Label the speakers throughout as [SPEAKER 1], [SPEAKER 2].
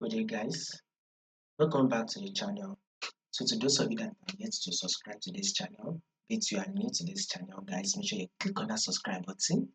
[SPEAKER 1] Good day guys, welcome back to the channel. So to those of you that are yet to subscribe to this channel, if you are new to this channel guys, make sure you click on that subscribe button,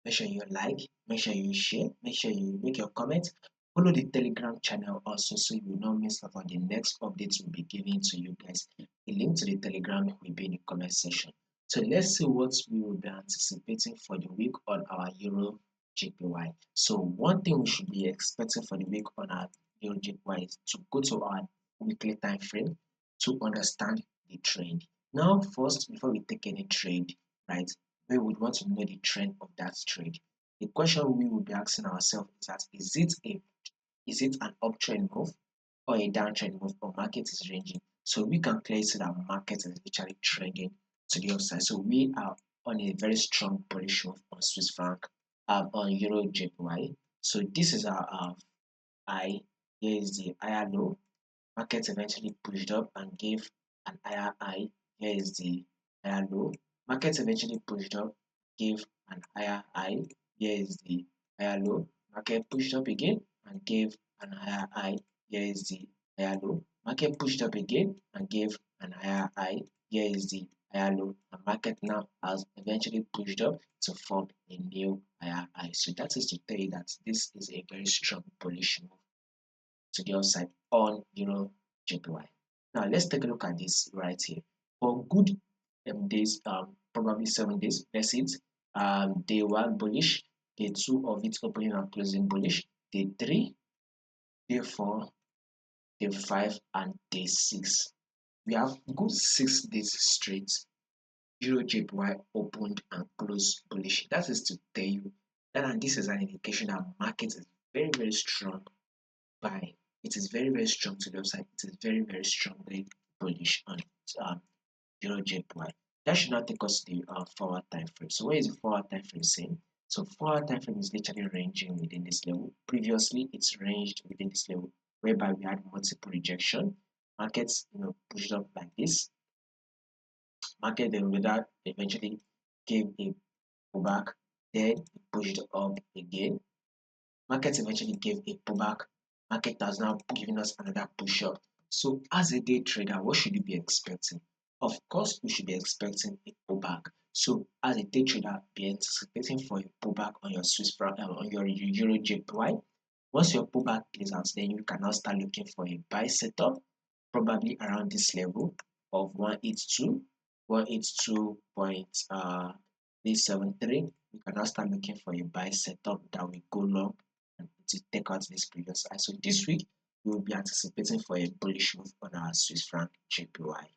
[SPEAKER 1] make sure you like, make sure you share, make sure you make your comment, follow the Telegram channel also so you will not miss out on the next updates we'll be giving to you guys. The link to the Telegram will be in the comment section. So let's see what we will be anticipating for the week on our EURJPY. So one thing we should be expecting for the week on our EURJPY is to go to our weekly time frame to understand the trend. Now, first, before we take any trade, right, we would want to know the trend of that trade. The question we will be asking ourselves is that is it an uptrend move or a downtrend move, or market is ranging? So we can clearly see that market is literally trending to the upside. So we are on a very strong bullish move on Swiss franc, on EURJPY. So this is our high. Here is the higher low. Market eventually pushed up and gave an higher high. Here is the higher low. Market eventually pushed up, gave an higher high. Here is the higher low. Market pushed up again and gave an higher high. Here is the higher low. Market pushed up again and gave an higher high. Here is the higher low. The market now has eventually pushed up to form a new higher high. So that is to tell you that this is a very strong bullish move to the upside on EURJPY. Now let's take a look at this right here. For good days, probably 7 days, let's see it. Day 1 bullish, day 2 of it opening and closing bullish, day 3, day 4, day 5, and day 6. We have good 6 days straight. EURJPY opened and closed bullish. That is to tell you that, and this is an indication that market is very, very strong buy. It is very, very strong to the upside. It is very, very strongly bullish on EURJPY. That should not take us to the forward time frame. So what is the forward time frame saying? So forward time frame is literally ranging within this level. Previously, it's ranged within this level, whereby we had multiple rejection. Markets, pushed up like this. Market then with that eventually gave a pullback. Then it pushed up again. Market eventually gave a pullback. Market has now given us another push up. So as a day trader, what should you be expecting? Of course, we should be expecting a pullback. So as a day trader, be anticipating for a pullback on your Swiss franc, on your EURJPY. Once your pullback plays out, then you can now start looking for a buy setup, probably around this level of 182, 182.373. You can now start looking for a buy setup that will go long and to take out this previous high. So this week we will be anticipating for a bullish move on our Swiss franc JPY.